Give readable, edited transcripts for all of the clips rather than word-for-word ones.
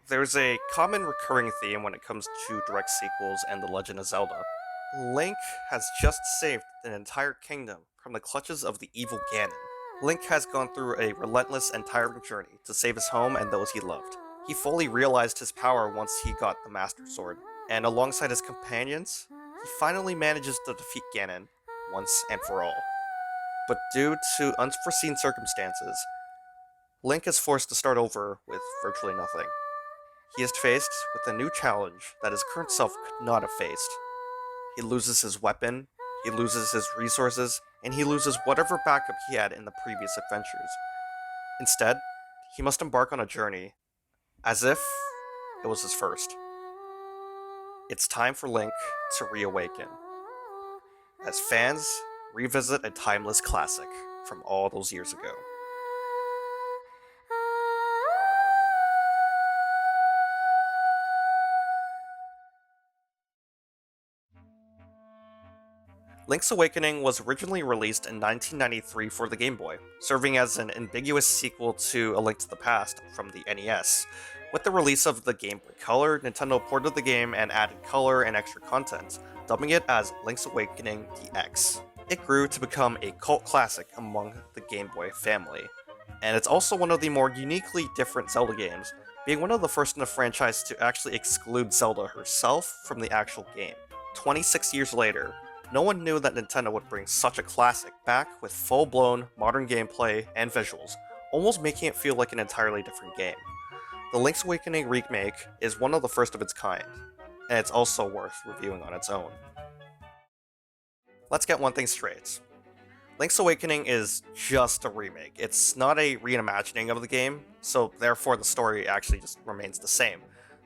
There's a common recurring theme when it comes to direct sequels and The Legend of Zelda. Link has just saved an entire kingdom from the clutches of the evil Ganon. Link has gone through a relentless and tiring journey to save his home and those he loved. He fully realized his power once he got the Master Sword, and alongside his companions, he finally manages to defeat Ganon once and for all. But due to unforeseen circumstances, Link is forced to start over with virtually nothing. He is faced with a new challenge that his current self could not have faced. He loses his weapon, he loses his resources, and he loses whatever backup he had in the previous adventures. Instead, he must embark on a journey as if it was his first. It's time for Link to reawaken, as fans revisit a timeless classic from all those years ago. Link's Awakening was originally released in 1993 for the Game Boy, serving as an ambiguous sequel to A Link to the Past from the NES. With the release of the Game Boy Color, Nintendo ported the game and added color and extra content, dubbing it as Link's Awakening DX. It grew to become a cult classic among the Game Boy family, and it's also one of the more uniquely different Zelda games, being one of the first in the franchise to actually exclude Zelda herself from the actual game. 26 years later, no one knew that Nintendo would bring such a classic back with full-blown modern gameplay and visuals, almost making it feel like an entirely different game. The Link's Awakening remake is one of the first of its kind, and it's also worth reviewing on its own. Let's get one thing straight. Link's Awakening is just a remake. It's not a reimagining of the game, so therefore the story actually just remains the same.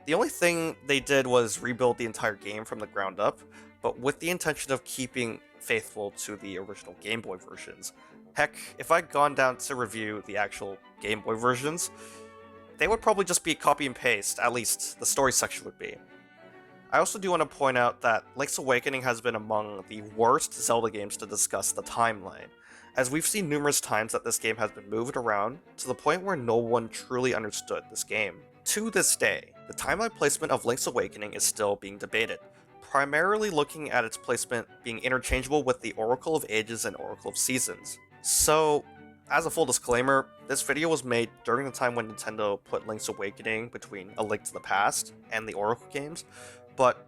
The only thing they did was rebuild the entire game from the ground up, but with the intention of keeping faithful to the original Game Boy versions. Heck, if I'd gone down to review the actual Game Boy versions, they would probably just be copy and paste, at least the story section would be. I also do want to point out that Link's Awakening has been among the worst Zelda games to discuss the timeline, as we've seen numerous times that this game has been moved around to the point where no one truly understood this game. To this day, the timeline placement of Link's Awakening is still being debated, primarily looking at its placement being interchangeable with the Oracle of Ages and Oracle of Seasons. So, as a full disclaimer, this video was made during the time when Nintendo put Link's Awakening between A Link to the Past and the Oracle games, but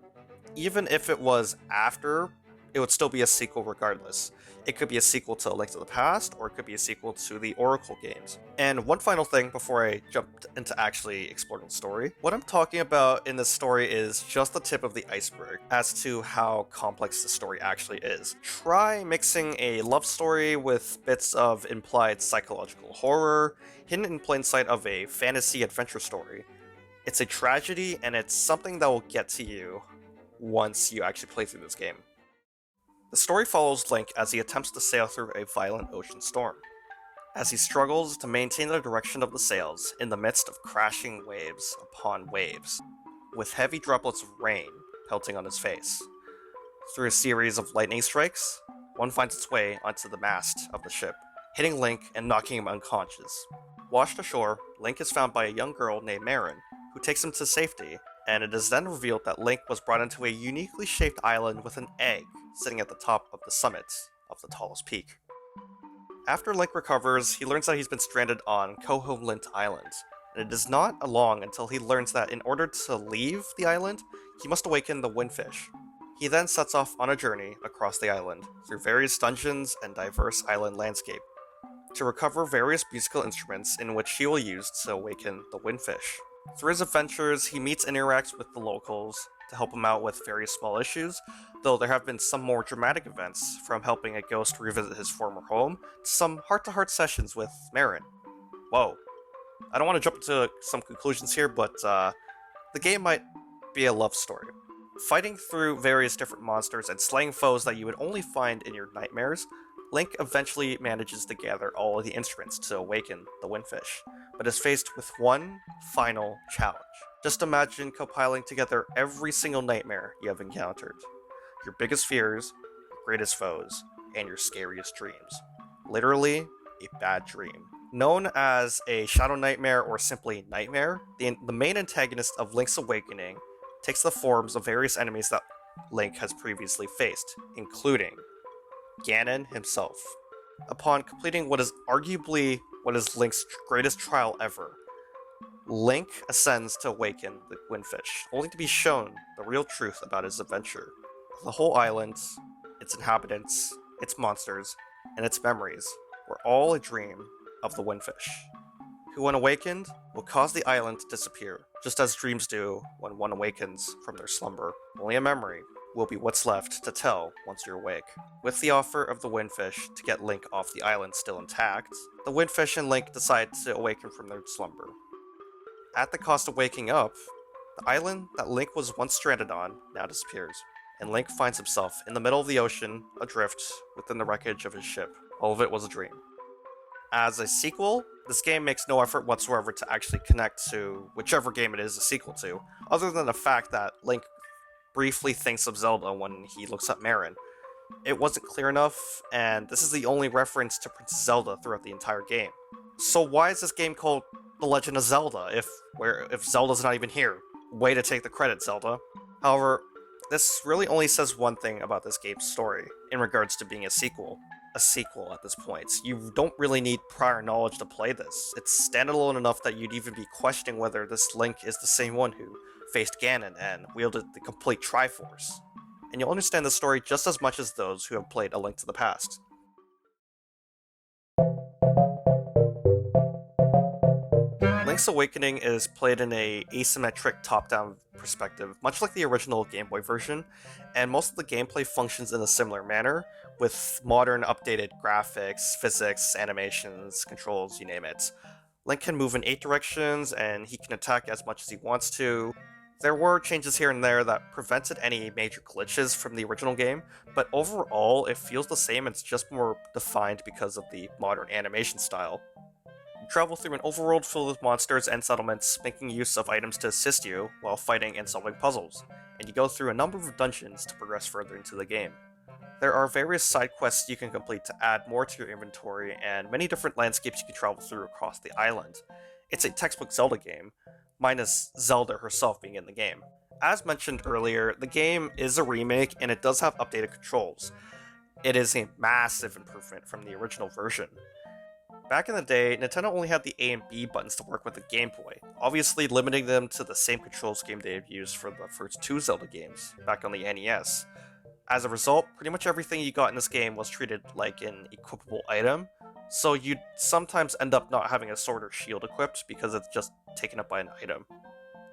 even if it was after, it would still be a sequel regardless. It could be a sequel to A Link to the Past, or it could be a sequel to the Oracle games. And one final thing before I jump into actually exploring the story. What I'm talking about in this story is just the tip of the iceberg as to how complex the story actually is. Try mixing a love story with bits of implied psychological horror, hidden in plain sight of a fantasy adventure story. It's a tragedy, and it's something that will get to you once you actually play through this game. The story follows Link as he attempts to sail through a violent ocean storm, as he struggles to maintain the direction of the sails in the midst of crashing waves upon waves, with heavy droplets of rain pelting on his face. Through a series of lightning strikes, one finds its way onto the mast of the ship, hitting Link and knocking him unconscious. Washed ashore, Link is found by a young girl named Marin, who takes him to safety, and it is then revealed that Link was brought into a uniquely shaped island with an egg sitting at the top of the summit of the tallest peak. After Link recovers, he learns that he's been stranded on Koholint Island, and it is not long until he learns that in order to leave the island, he must awaken the Windfish. He then sets off on a journey across the island, through various dungeons and diverse island landscape, to recover various musical instruments in which he will use to awaken the Windfish. Through his adventures, he meets and interacts with the locals to help him out with various small issues, though there have been some more dramatic events, from helping a ghost revisit his former home, to some heart-to-heart sessions with Marin. Whoa. I don't want to jump into some conclusions here, but the game might be a love story. Fighting through various different monsters and slaying foes that you would only find in your nightmares, Link eventually manages to gather all of the instruments to awaken the Windfish, but is faced with one final challenge. Just imagine compiling together every single nightmare you have encountered, your biggest fears, your greatest foes, and your scariest dreams. Literally, a bad dream Known as a Shadow Nightmare or simply Nightmare, the main antagonist of Link's Awakening takes the forms of various enemies that Link has previously faced, including Ganon himself. Upon completing what is Link's greatest trial ever, Link ascends to awaken the Windfish, only to be shown the real truth about his adventure. The whole island, its inhabitants, its monsters, and its memories were all a dream of the Windfish, who when awakened will cause the island to disappear, just as dreams do when one awakens from their slumber. Only a memory will be what's left to tell once you're awake. With the offer of the Windfish to get Link off the island still intact, the Windfish and Link decide to awaken from their slumber. At the cost of waking up, the island that Link was once stranded on now disappears, and Link finds himself in the middle of the ocean, adrift within the wreckage of his ship. All of it was a dream. As a sequel, this game makes no effort whatsoever to actually connect to whichever game it is a sequel to, other than the fact that Link briefly thinks of Zelda when he looks at Marin. It wasn't clear enough, and this is the only reference to Princess Zelda throughout the entire game. So why is this game called The Legend of Zelda if Zelda's not even here? Way to take the credit, Zelda. However, this really only says one thing about this game's story, in regards to being a sequel. A sequel at this point. You don't really need prior knowledge to play this. It's standalone enough that you'd even be questioning whether this Link is the same one who faced Ganon and wielded the complete Triforce. And you'll understand the story just as much as those who have played A Link to the Past. Link's Awakening is played in a asymmetric top-down perspective, much like the original Game Boy version, and most of the gameplay functions in a similar manner, with modern updated graphics, physics, animations, controls, you name it. Link can move in 8 directions, and he can attack as much as he wants to. There were changes here and there that prevented any major glitches from the original game, but overall it feels the same, it's just more defined because of the modern animation style. You travel through an overworld filled with monsters and settlements, making use of items to assist you while fighting and solving puzzles, and you go through a number of dungeons to progress further into the game. There are various side quests you can complete to add more to your inventory, and many different landscapes you can travel through across the island. It's a textbook Zelda game, minus Zelda herself being in the game. As mentioned earlier, the game is a remake and it does have updated controls. It is a massive improvement from the original version. Back in the day, Nintendo only had the A and B buttons to work with the Game Boy, obviously limiting them to the same control scheme they had used for the first 2 Zelda games, back on the NES. As a result, pretty much everything you got in this game was treated like an equipable item, so you'd sometimes end up not having a sword or shield equipped because it's just taken up by an item.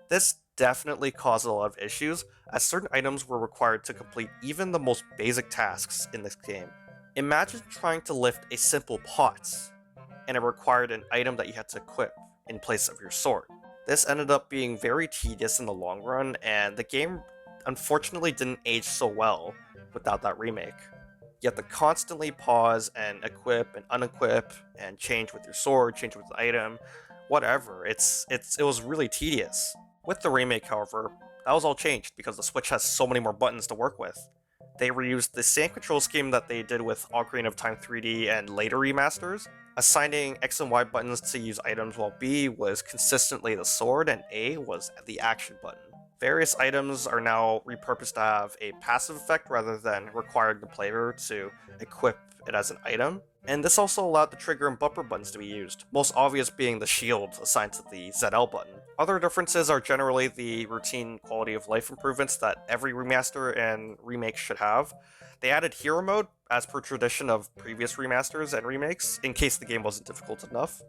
This definitely caused a lot of issues, as certain items were required to complete even the most basic tasks in this game. Imagine trying to lift a simple pot, and it required an item that you had to equip in place of your sword. This ended up being very tedious in the long run, and the game unfortunately didn't age so well without that remake. You have to constantly pause and equip and unequip and change with your sword, change with the item, whatever. It was really tedious. With the remake, however, that was all changed because the Switch has so many more buttons to work with. They reused the same control scheme that they did with Ocarina of Time 3D and later remasters, assigning X and Y buttons to use items while B was consistently the sword and A was the action button. Various items are now repurposed to have a passive effect rather than requiring the player to equip it as an item, and this also allowed the trigger and bumper buttons to be used, most obvious being the shield assigned to the ZL button. Other differences are generally the routine quality of life improvements that every remaster and remake should have. They added hero mode, as per tradition of previous remasters and remakes, in case the game wasn't difficult enough,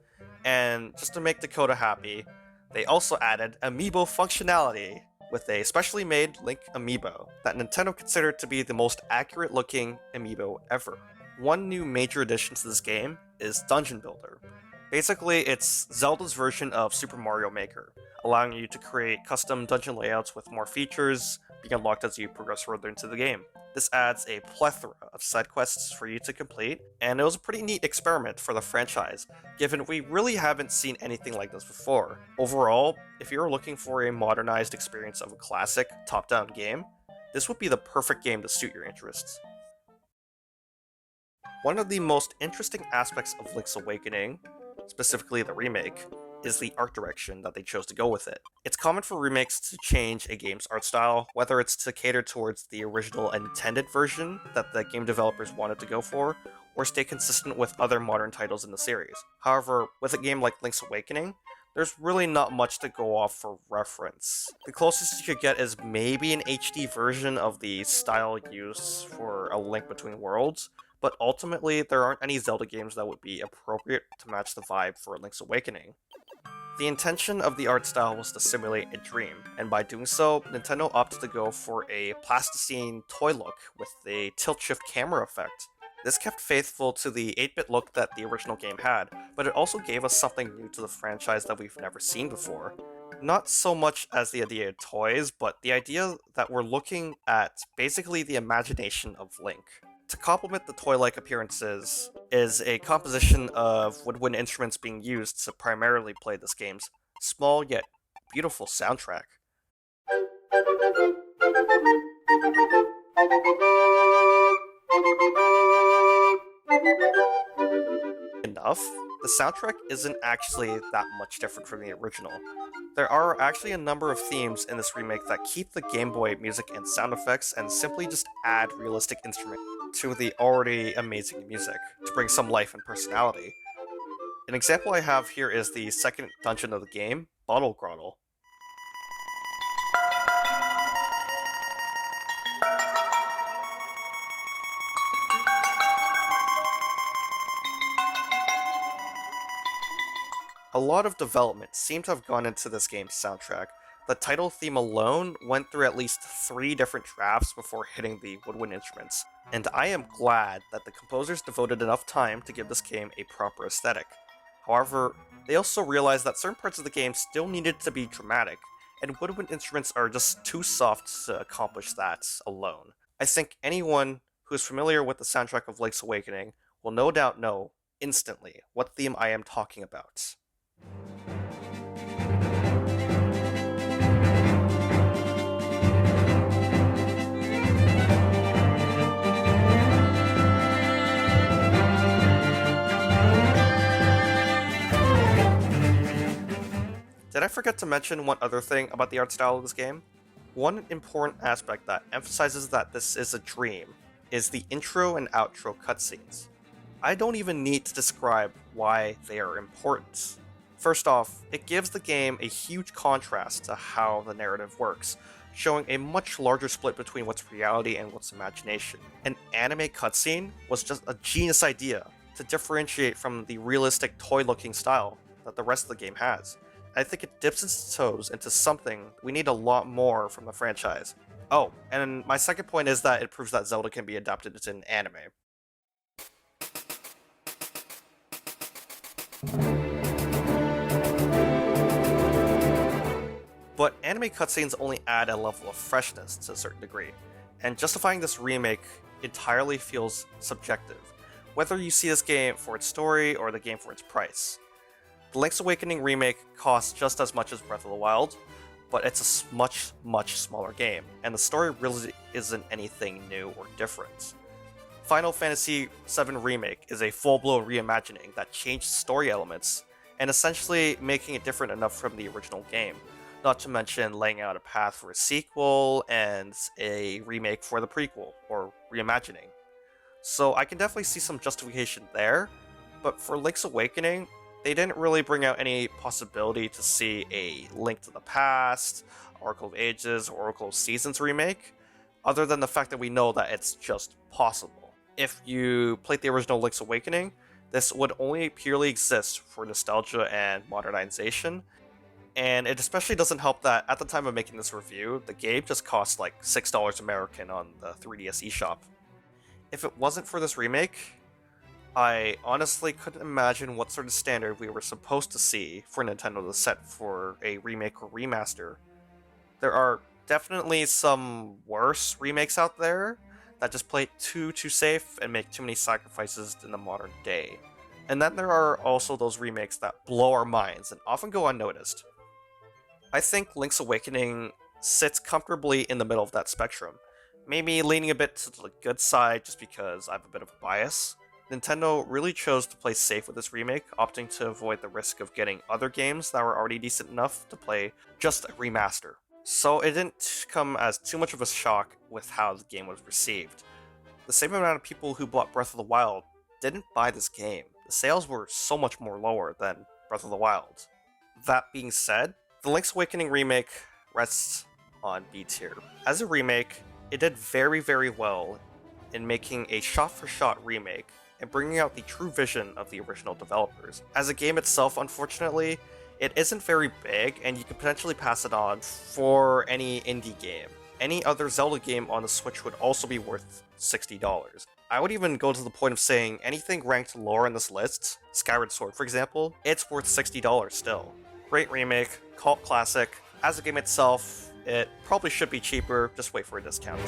and just to make Dakota happy, they also added amiibo functionality, with a specially made Link amiibo that Nintendo considered to be the most accurate looking amiibo ever. One new major addition to this game is Dungeon Builder. Basically, it's Zelda's version of Super Mario Maker, allowing you to create custom dungeon layouts with more features being unlocked as you progress further into the game. This adds a plethora of side quests for you to complete, and it was a pretty neat experiment for the franchise, given we really haven't seen anything like this before. Overall, if you're looking for a modernized experience of a classic top-down game, this would be the perfect game to suit your interests. One of the most interesting aspects of Link's Awakening specifically the remake, is the art direction that they chose to go with it. It's common for remakes to change a game's art style, whether it's to cater towards the original and intended version that the game developers wanted to go for, or stay consistent with other modern titles in the series. However, with a game like Link's Awakening, there's really not much to go off for reference. The closest you could get is maybe an HD version of the style used for A Link Between Worlds, but ultimately there aren't any Zelda games that would be appropriate to match the vibe for Link's Awakening. The intention of the art style was to simulate a dream, and by doing so, Nintendo opted to go for a plasticine toy look with a tilt-shift camera effect. This kept faithful to the 8-bit look that the original game had, but it also gave us something new to the franchise that we've never seen before. Not so much as the idea of toys, but the idea that we're looking at basically the imagination of Link. To complement the toy-like appearances is a composition of woodwind instruments being used to primarily play this game's small yet beautiful soundtrack. Enough, the soundtrack isn't actually that much different from the original. There are actually a number of themes in this remake that keep the Game Boy music and sound effects and simply just add realistic instruments to the already amazing music to bring some life and personality. An example I have here is the second dungeon of the game, Bottle Grottle. A lot of development seemed to have gone into this game's soundtrack. The title theme alone went through at least 3 different drafts before hitting the woodwind instruments, and I am glad that the composers devoted enough time to give this game a proper aesthetic. However, they also realized that certain parts of the game still needed to be dramatic, and woodwind instruments are just too soft to accomplish that alone. I think anyone who is familiar with the soundtrack of Link's Awakening will no doubt know instantly what theme I am talking about. Did I forget to mention one other thing about the art style of this game? One important aspect that emphasizes that this is a dream is the intro and outro cutscenes. I don't even need to describe why they are important. First off, it gives the game a huge contrast to how the narrative works, showing a much larger split between what's reality and what's imagination. An anime cutscene was just a genius idea to differentiate from the realistic toy-looking style that the rest of the game has. I think it dips its toes into something we need a lot more from the franchise. Oh, and my second point is that it proves that Zelda can be adapted into an anime. But anime cutscenes only add a level of freshness to a certain degree, and justifying this remake entirely feels subjective, whether you see this game for its story or the game for its price. The Link's Awakening remake costs just as much as Breath of the Wild, but it's a much smaller game, and the story really isn't anything new or different. Final Fantasy VII Remake is a full-blown reimagining that changed story elements, and essentially making it different enough from the original game, not to mention laying out a path for a sequel and a remake for the prequel, or reimagining. So I can definitely see some justification there, but for Link's Awakening, they didn't really bring out any possibility to see a Link to the Past, Oracle of Ages, or Oracle of Seasons remake, other than the fact that we know that it's just possible. If you played the original Link's Awakening, this would only purely exist for nostalgia and modernization, and it especially doesn't help that at the time of making this review, the game just cost like $6 American on the 3DS eShop. If it wasn't for this remake, I honestly couldn't imagine what sort of standard we were supposed to see for Nintendo to set for a remake or remaster. There are definitely some worse remakes out there that just play it too safe and make too many sacrifices in the modern day. And then there are also those remakes that blow our minds and often go unnoticed. I think Link's Awakening sits comfortably in the middle of that spectrum, maybe leaning a bit to the good side just because I have a bit of a bias. Nintendo really chose to play safe with this remake, opting to avoid the risk of getting other games that were already decent enough to play just a remaster. So it didn't come as too much of a shock with how the game was received. The same amount of people who bought Breath of the Wild didn't buy this game. The sales were so much more lower than Breath of the Wild. That being said, the Link's Awakening remake rests on B tier. As a remake, it did very well in making a shot-for-shot remake and bringing out the true vision of the original developers. As a game itself, unfortunately, it isn't very big, and you could potentially pass it on for any indie game. Any other Zelda game on the Switch would also be worth $60. I would even go to the point of saying anything ranked lower in this list, Skyward Sword for example, it's worth $60 still. Great remake, cult classic. As a game itself, it probably should be cheaper, just wait for a discount.